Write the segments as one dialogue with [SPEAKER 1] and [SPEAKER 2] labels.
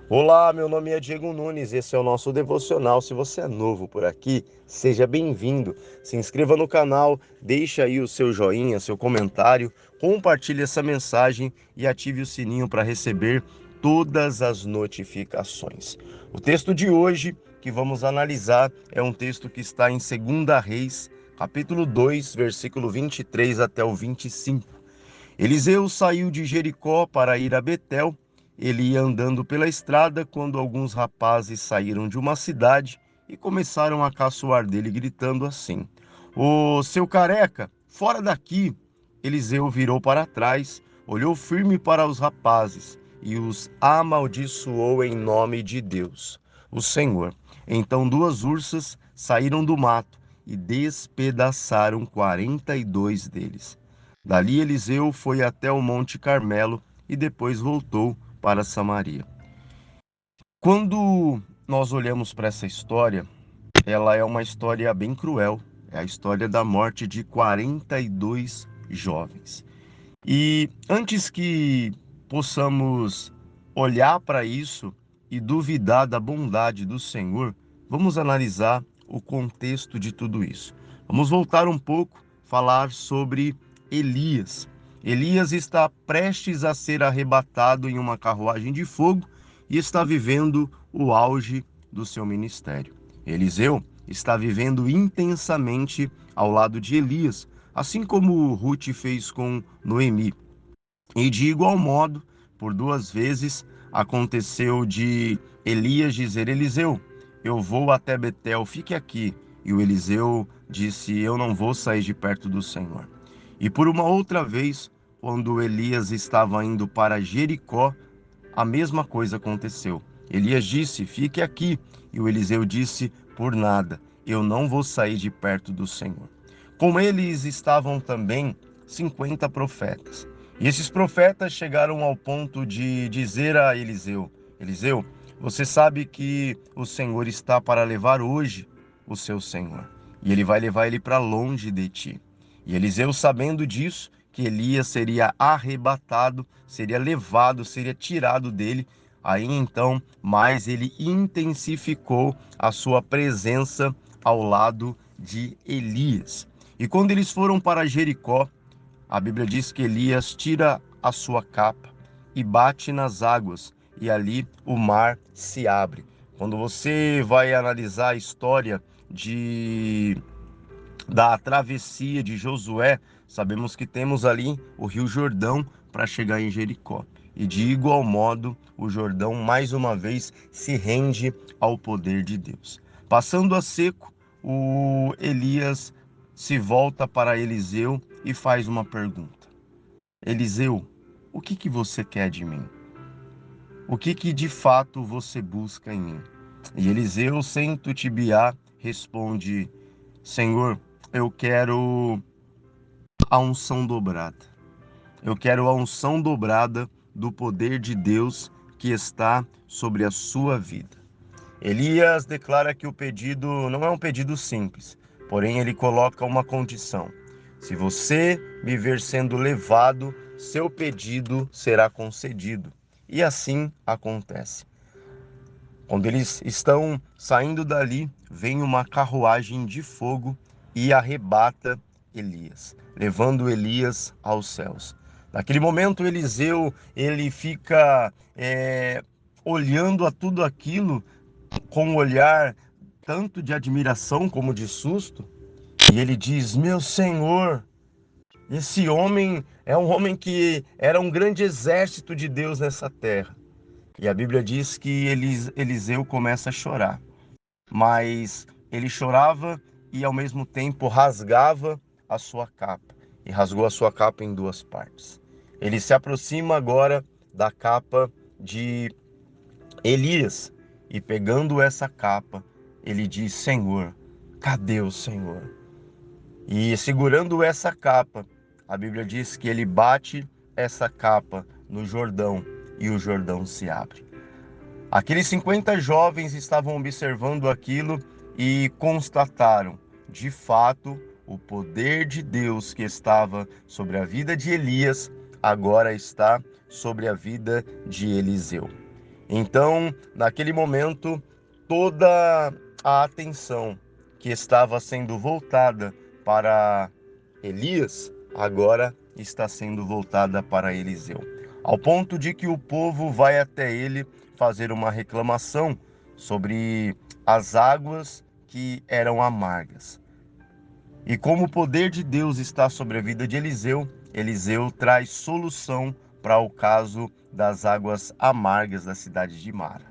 [SPEAKER 1] Olá, meu nome é Diego Nunes, esse é o nosso devocional. Se você é novo por aqui, seja bem-vindo. Se inscreva no canal, deixe aí o seu joinha, seu comentário, compartilhe essa mensagem e ative o sininho para receber todas as notificações. O texto de hoje que vamos analisar é um texto que está em 2 Reis, capítulo 2, versículo 23 até o 25. Eliseu saiu de Jericó para ir a Betel. Ele ia andando pela estrada quando alguns rapazes saíram de uma cidade e começaram a caçoar dele, gritando assim: Ô seu careca, fora daqui! Eliseu virou para trás, olhou firme para os rapazes e os amaldiçoou em nome de Deus, o Senhor. Então duas ursas saíram do mato e despedaçaram 42 deles. Dali Eliseu foi até o Monte Carmelo e depois voltou para Samaria. Quando nós olhamos para essa história, ela é uma história bem cruel. É a história da morte de 42 jovens. E antes que possamos olhar para isso e duvidar da bondade do Senhor, vamos analisar o contexto de tudo isso. Vamos voltar um pouco, falar sobre Elias. Elias está prestes a ser arrebatado em uma carruagem de fogo e está vivendo o auge do seu ministério. Eliseu está vivendo intensamente ao lado de Elias, assim como Ruth fez com Noemi. E de igual modo, por duas vezes, aconteceu de Elias dizer: Eliseu, eu vou até Betel, fique aqui. E o Eliseu disse: eu não vou sair de perto do Senhor. E por uma outra vez, quando Elias estava indo para Jericó, a mesma coisa aconteceu. Elias disse: fique aqui. E o Eliseu disse: por nada, eu não vou sair de perto do Senhor. Com eles estavam também 50 profetas. E esses profetas chegaram ao ponto de dizer a Eliseu: Eliseu, você sabe que o Senhor está para levar hoje o seu Senhor, e ele vai levar ele para longe de ti. E Eliseu, sabendo disso, que Elias seria arrebatado, seria levado, seria tirado dele, aí então, mais ele intensificou a sua presença ao lado de Elias. E quando eles foram para Jericó, a Bíblia diz que Elias tira a sua capa e bate nas águas, e ali o mar se abre. Quando você vai analisar a história da travessia de Josué, sabemos que temos ali o Rio Jordão para chegar em Jericó. E de igual modo, o Jordão mais uma vez se rende ao poder de Deus. Passando a seco, o Elias se volta para Eliseu e faz uma pergunta: Eliseu, o que você quer de mim? O que de fato você busca em mim? E Eliseu, sem titubear, responde: Senhor, eu quero a unção dobrada. Eu quero a unção dobrada do poder de Deus que está sobre a sua vida. Elias declara que o pedido não é um pedido simples, porém ele coloca uma condição: se você me ver sendo levado, seu pedido será concedido. E assim acontece. Quando eles estão saindo dali, vem uma carruagem de fogo e arrebata Elias, levando Elias aos céus. Naquele momento, Eliseu, ele fica olhando a tudo aquilo com um olhar tanto de admiração como de susto, e ele diz: meu Senhor, esse homem é um homem que era um grande exército de Deus nessa terra. E a Bíblia diz que Eliseu começa a chorar, mas ele chorava e ao mesmo tempo rasgava a sua capa, e rasgou a sua capa em duas partes. Ele se aproxima agora da capa de Elias, e pegando essa capa, ele diz: Senhor, cadê o Senhor? E segurando essa capa, a Bíblia diz que ele bate essa capa no Jordão e o Jordão se abre. Aqueles 50 jovens estavam observando aquilo e constataram, de fato, o poder de Deus que estava sobre a vida de Elias agora está sobre a vida de Eliseu. Então, naquele momento, toda a atenção que estava sendo voltada para Elias, agora está sendo voltada para Eliseu. Ao ponto de que o povo vai até ele fazer uma reclamação sobre as águas que eram amargas. E como o poder de Deus está sobre a vida de Eliseu, Eliseu traz solução para o caso das águas amargas da cidade de Mara.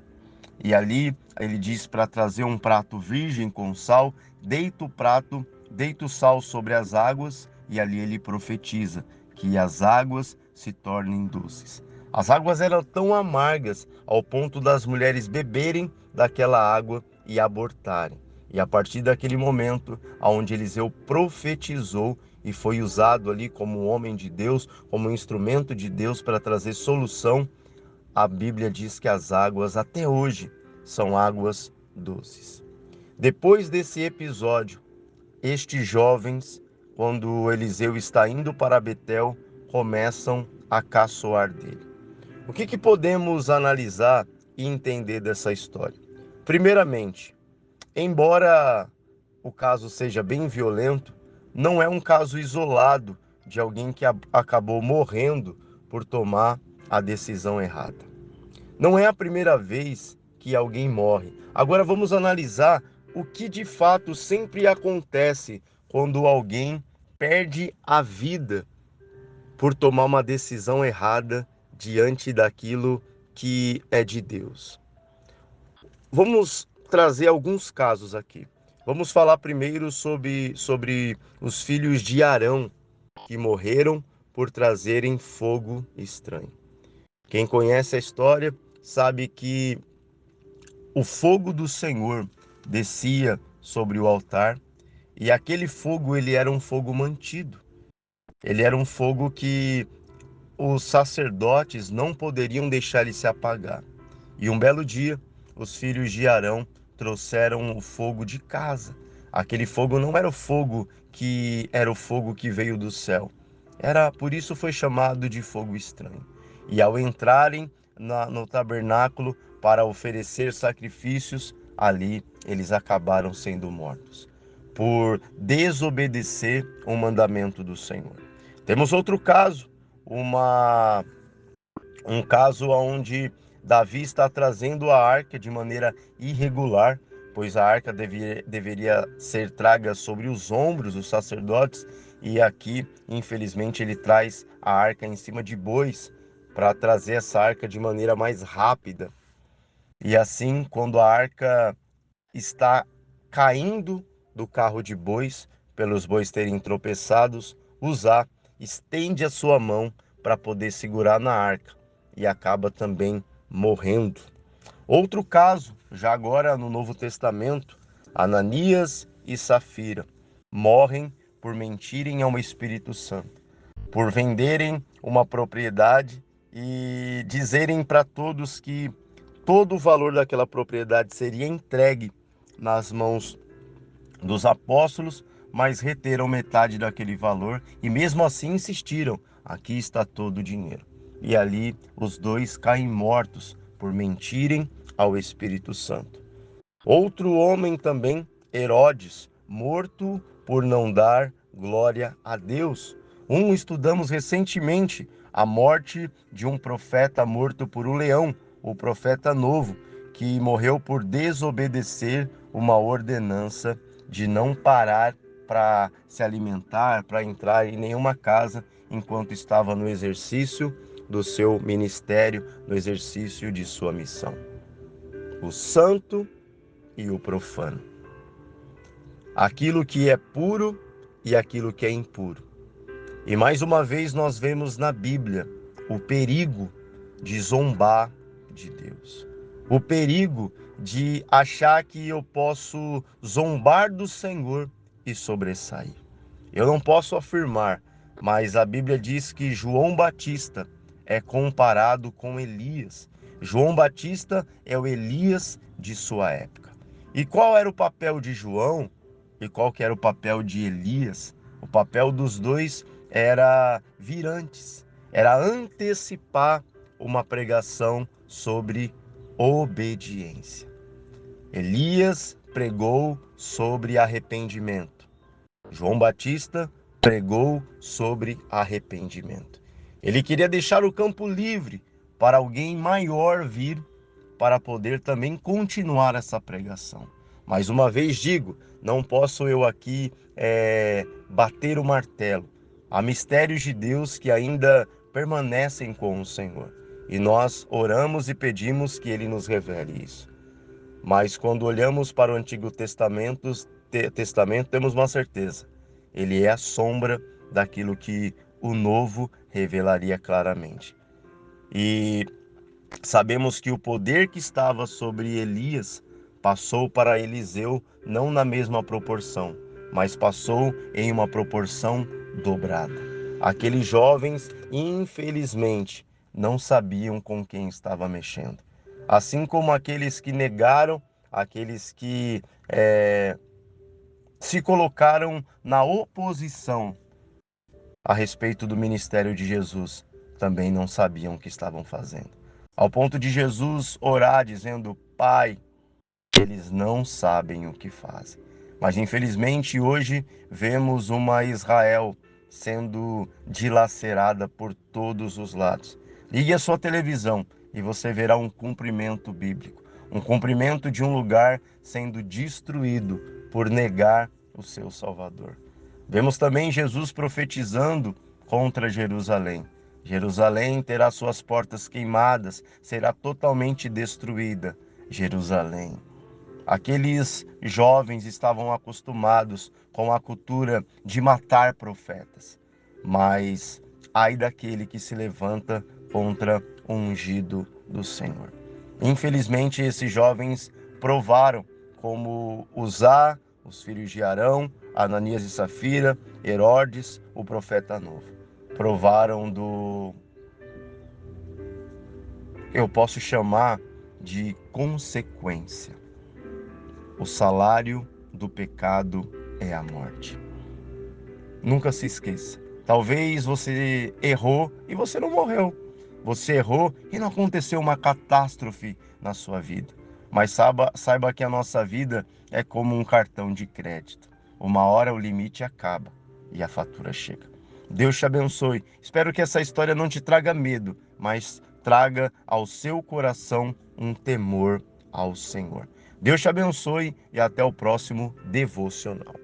[SPEAKER 1] E ali ele diz para trazer um prato virgem com sal, deita o prato, deita o sal sobre as águas, e ali ele profetiza que as águas se tornem doces. As águas eram tão amargas ao ponto das mulheres beberem daquela água e abortarem. E a partir daquele momento, aonde Eliseu profetizou e foi usado ali como um homem de Deus, como um instrumento de Deus para trazer solução, a Bíblia diz que as águas até hoje são águas doces. Depois desse episódio, estes jovens, quando Eliseu está indo para Betel, começam a caçoar dele. O que podemos analisar e entender dessa história? Primeiramente, embora o caso seja bem violento, não é um caso isolado de alguém que acabou morrendo por tomar a decisão errada. Não é a primeira vez que alguém morre. Agora vamos analisar o que de fato sempre acontece quando alguém perde a vida por tomar uma decisão errada diante daquilo que é de Deus. Vamos trazer alguns casos aqui. Vamos falar primeiro sobre os filhos de Arão que morreram por trazerem fogo estranho. Quem conhece a história sabe que o fogo do Senhor descia sobre o altar e aquele fogo ele era um fogo mantido. Ele era um fogo que os sacerdotes não poderiam deixar ele se apagar. E um belo dia, os filhos de Arão trouxeram o fogo de casa. Aquele fogo não era o fogo que era o fogo que veio do céu. Era por isso foi chamado de fogo estranho. E ao entrarem no tabernáculo para oferecer sacrifícios, ali eles acabaram sendo mortos por desobedecer o mandamento do Senhor. Temos outro caso, um caso onde Davi está trazendo a arca de maneira irregular, pois a arca deveria ser traga sobre os ombros dos sacerdotes, e aqui, infelizmente, ele traz a arca em cima de bois para trazer essa arca de maneira mais rápida. E assim, quando a arca está caindo do carro de bois, pelos bois terem tropeçados, Uzá estende a sua mão para poder segurar na arca e acaba também morrendo. Outro caso, já agora no Novo Testamento, Ananias e Safira morrem por mentirem ao Espírito Santo, por venderem uma propriedade e dizerem para todos que todo o valor daquela propriedade seria entregue nas mãos dos apóstolos, mas reteram metade daquele valor e mesmo assim insistiram: aqui está todo o dinheiro. E ali os dois caem mortos por mentirem ao Espírito Santo. Outro homem também, Herodes, morto por não dar glória a Deus. Estudamos recentemente a morte de um profeta morto por um leão, o profeta novo, que morreu por desobedecer uma ordenança de não parar para se alimentar, para entrar em nenhuma casa enquanto estava no exercício do seu ministério, no exercício de sua missão. O santo e o profano. Aquilo que é puro e aquilo que é impuro. E mais uma vez nós vemos na Bíblia o perigo de zombar de Deus. O perigo de achar que eu posso zombar do Senhor e sobressair. Eu não posso afirmar, mas a Bíblia diz que João Batista é comparado com Elias. João Batista é o Elias de sua época. E qual era o papel de João e qual que era o papel de Elias? O papel dos dois era vir antes, era antecipar uma pregação sobre obediência. Elias pregou sobre arrependimento. João Batista pregou sobre arrependimento. Ele queria deixar o campo livre para alguém maior vir para poder também continuar essa pregação. Mais uma vez digo, não posso eu aqui bater o martelo. Há mistérios de Deus que ainda permanecem com o Senhor. E nós oramos e pedimos que Ele nos revele isso. Mas quando olhamos para o Antigo Testamento, temos uma certeza. Ele é a sombra daquilo que o Novo revelaria claramente. E sabemos que o poder que estava sobre Elias passou para Eliseu não na mesma proporção, mas passou em uma proporção dobrada. Aqueles jovens, infelizmente, não sabiam com quem estava mexendo. Assim como aqueles que negaram, aqueles que se colocaram na oposição a respeito do ministério de Jesus, também não sabiam o que estavam fazendo. Ao ponto de Jesus orar dizendo: Pai, eles não sabem o que fazem. Mas infelizmente hoje vemos uma Israel sendo dilacerada por todos os lados. Ligue a sua televisão e você verá um cumprimento bíblico, um cumprimento de um lugar sendo destruído por negar o seu Salvador. Vemos também Jesus profetizando contra Jerusalém. Jerusalém terá suas portas queimadas, será totalmente destruída. Jerusalém. Aqueles jovens estavam acostumados com a cultura de matar profetas, mas ai daquele que se levanta contra o ungido do Senhor. Infelizmente, esses jovens provaram como Uzá, os filhos de Arão, Ananias e Safira, Herodes, o profeta novo. Provaram eu posso chamar de consequência. O salário do pecado é a morte. Nunca se esqueça. Talvez você errou e você não morreu. Você errou e não aconteceu uma catástrofe na sua vida. Mas saiba que a nossa vida é como um cartão de crédito. Uma hora o limite acaba e a fatura chega. Deus te abençoe. Espero que essa história não te traga medo, mas traga ao seu coração um temor ao Senhor. Deus te abençoe e até o próximo devocional.